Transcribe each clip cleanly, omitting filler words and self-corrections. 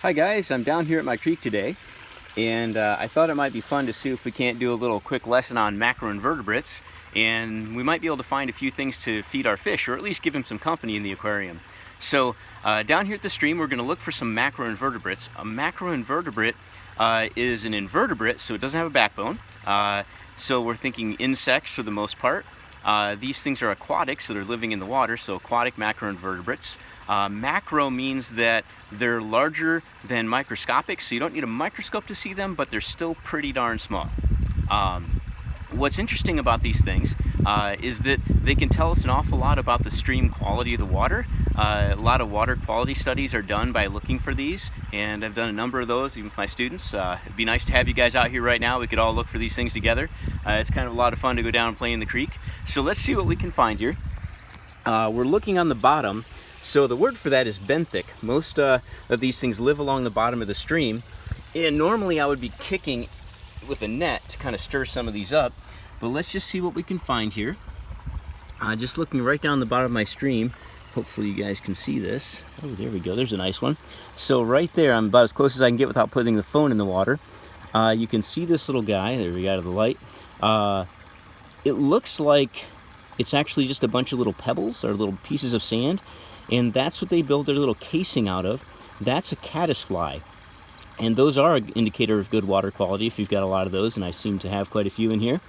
Hi guys, I'm down here at my creek today, and I thought it might be fun to see if we can't do a little quick lesson on macroinvertebrates, and we might be able to find a few things to feed our fish, or at least give them some company in the aquarium. So down here at the stream, we're going to look for some macroinvertebrates. A macroinvertebrate is an invertebrate, so it doesn't have a backbone. So we're thinking insects for the most part. These things are aquatic, so they're living in the water, so aquatic macroinvertebrates. Macro means that they're larger than microscopic, so you don't need a microscope to see them, but they're still pretty darn small. What's interesting about these things is that they can tell us an awful lot about the stream quality of the water. A lot of water quality studies are done by looking for these, and I've done a number of those even with my students. It'd be nice to have you guys out here right now. We could all look for these things together. It's kind of a lot of fun to go down and play in the creek. So let's see what we can find here. We're looking on the bottom. So the word for that is benthic. Most of these things live along the bottom of the stream, and normally I would be kicking with a net to kind of stir some of these up, but let's just see what we can find here. Just looking right down the bottom of my stream. Hopefully you guys can see this. Oh, there we go. There's a nice one. So right there, I'm about as close as I can get without putting the phone in the water. You can see this little guy. There we go, out of the light. It looks like it's actually just a bunch of little pebbles or little pieces of sand, and that's what they build their little casing out of. That's a caddisfly, and those are an indicator of good water quality if you've got a lot of those, and I seem to have quite a few in here.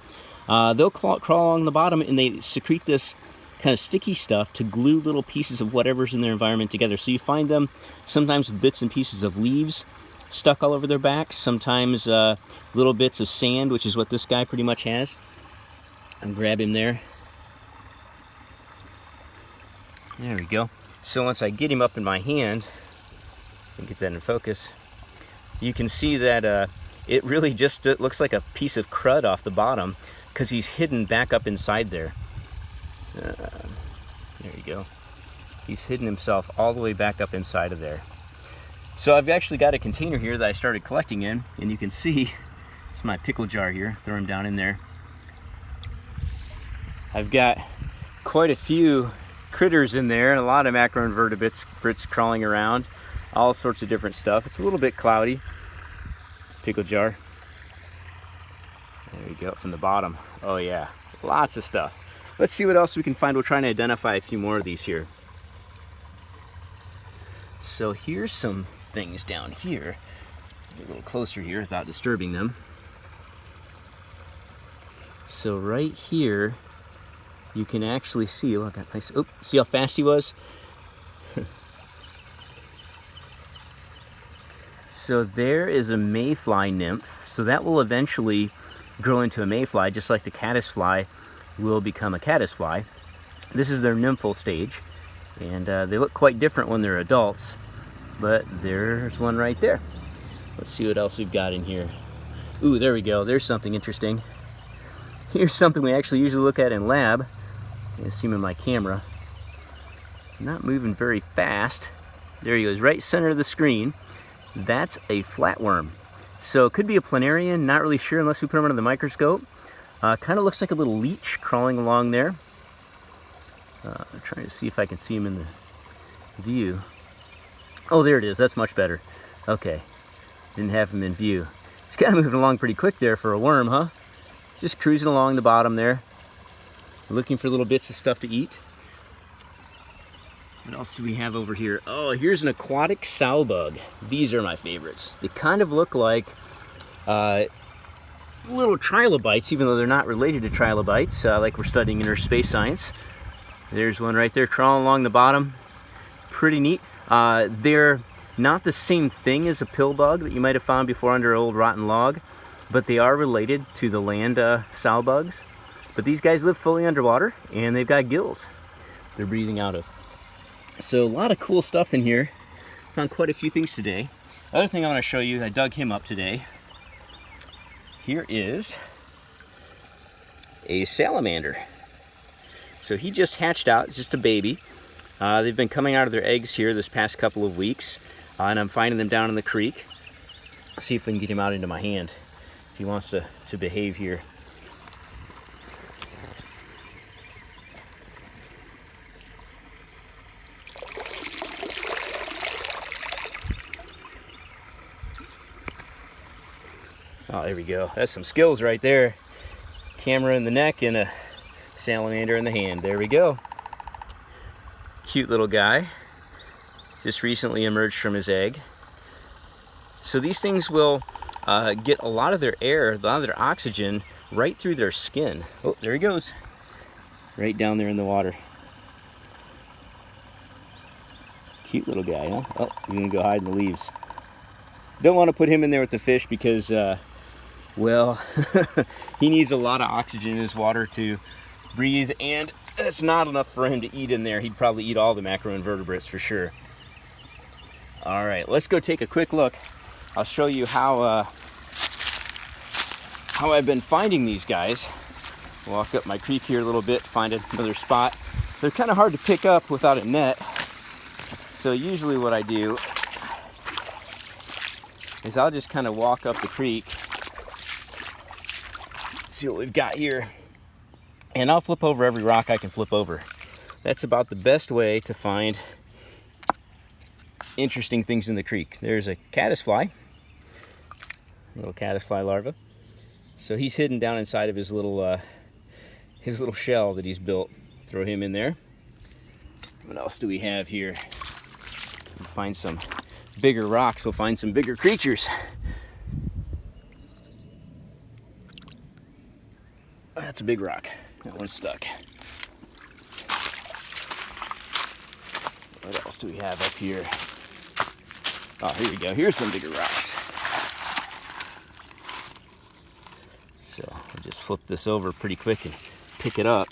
They'll crawl along the bottom, and they secrete this kind of sticky stuff to glue little pieces of whatever's in their environment together. So you find them sometimes with bits and pieces of leaves stuck all over their backs, sometimes little bits of sand, which is what this guy pretty much has. And grab him there. There we go. So once I get him up in my hand, and get that in focus, you can see that it really just looks like a piece of crud off the bottom because he's hidden back up inside there. There you go. He's hidden himself all the way back up inside of there. So I've actually got a container here that I started collecting in, and you can see, it's my pickle jar here, throw him down in there. I've got quite a few critters in there, and a lot of macroinvertebrates crawling around, all sorts of different stuff. It's a little bit cloudy. Pickle jar. There you go, from the bottom. Oh yeah, lots of stuff. Let's see what else we can find. We're trying to identify a few more of these here. So here's some things down here. Get a little closer here without disturbing them. So right here, you can actually see, oh, I got nice, oh, see how fast he was? So there is a Mayfly Nymph. So that will eventually grow into a mayfly, just like the caddisfly will become a caddisfly. This is their nymphal stage, and they look quite different when they're adults, but there's one right there. Let's see what else we've got in here. Ooh, there we go. There's something interesting. Here's something we actually usually look at in lab. You can see him in my camera. Not moving very fast. There he goes, right center of the screen. That's a flatworm. So it could be a planarian, not really sure unless we put him under the microscope. Kind of looks like a little leech crawling along there. I'm trying to see if I can see him in the view. Oh, there it is. That's much better. Okay. Didn't have him in view. He's kind of moving along pretty quick there for a worm, huh? Just cruising along the bottom there, looking for little bits of stuff to eat. What else do we have over here? Oh, here's an Aquatic Sal Bug. These are my favorites. They kind of look like little trilobites, even though they're not related to trilobites, like we're studying in our space science. There's one right there crawling along the bottom. Pretty neat. They're not the same thing as a pill bug that you might have found before under an old rotten log, but they are related to the land sal bugs. But these guys live fully underwater, and they've got gills they're breathing out of. So a lot of cool stuff in here. Found quite a few things today. Other thing I want to show you, I dug him up today. Here is a salamander. So he just hatched out, it's just a baby. They've been coming out of their eggs here this past couple of weeks, and I'm finding them down in the creek. See if we can get him out into my hand if he wants to behave here. Oh, there we go. That's some skills right there. Camera in the neck and a salamander in the hand. There we go. Cute little guy. Just recently emerged from his egg. So these things will get a lot of their air, a lot of their oxygen right through their skin. Oh, there he goes. Right down there in the water. Cute little guy, huh? Oh, he's gonna go hide in the leaves. Don't want to put him in there with the fish because, well, he needs a lot of oxygen in his water to breathe, and it's not enough for him to eat in there. He'd probably eat all the macroinvertebrates for sure. All right, let's go take a quick look. I'll show you how I've been finding these guys. Walk up my creek here a little bit, find another spot. They're kind of hard to pick up without a net. So usually what I do is I'll just kind of walk up the creek, see what we've got here, and I'll flip over every rock I can flip over. That's about the best way to find interesting things in the creek. There's a caddisfly, little caddisfly larva. So he's hidden down inside of his little shell that he's built. Throw him in there. What else do we have here? We'll find some bigger rocks. We'll find some bigger creatures. That's a big rock. That one's stuck. What else do we have up here? Oh, here we go. Here's some bigger rocks. So I'll just flip this over pretty quick and pick it up.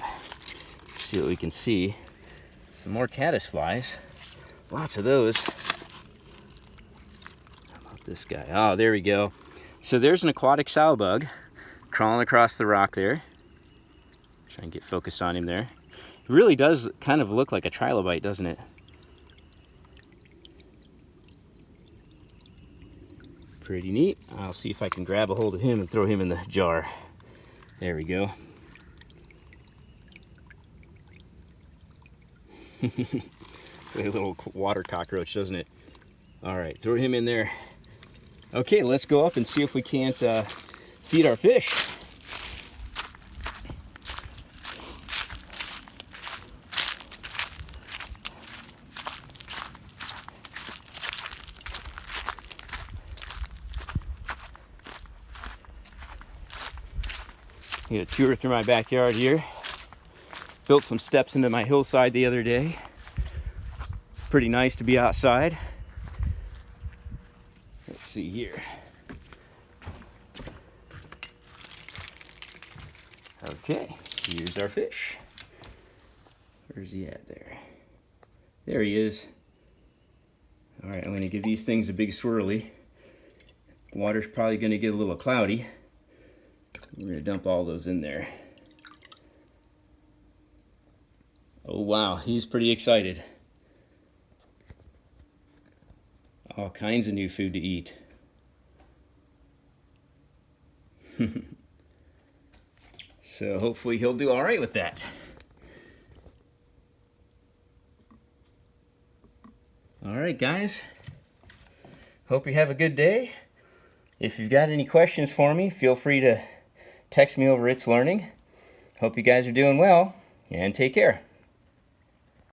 See what we can see. Some more caddisflies. Lots of those. How about this guy? Oh, there we go. So there's an aquatic Sal Bug crawling across the rock there. Try and get focused on him there. It really does kind of look like a trilobite, doesn't it? Pretty neat. I'll see if I can grab a hold of him and throw him in the jar. There we go. A little water cockroach, doesn't it? All right, throw him in there. Okay, let's go up and see if we can't feed our fish. Get a tour through my backyard here. Built some steps into my hillside the other day. It's pretty nice to be outside. Let's see here. Okay, here's our fish. Where's he at there? There he is. All right, I'm gonna give these things a big swirly. Water's probably gonna get a little cloudy. We're gonna dump all those in there. Oh wow, he's pretty excited. All kinds of new food to eat. So hopefully he'll do all right with that. All right, guys. Hope you have a good day. If you've got any questions for me, feel free to text me over It's Learning. Hope you guys are doing well, and take care.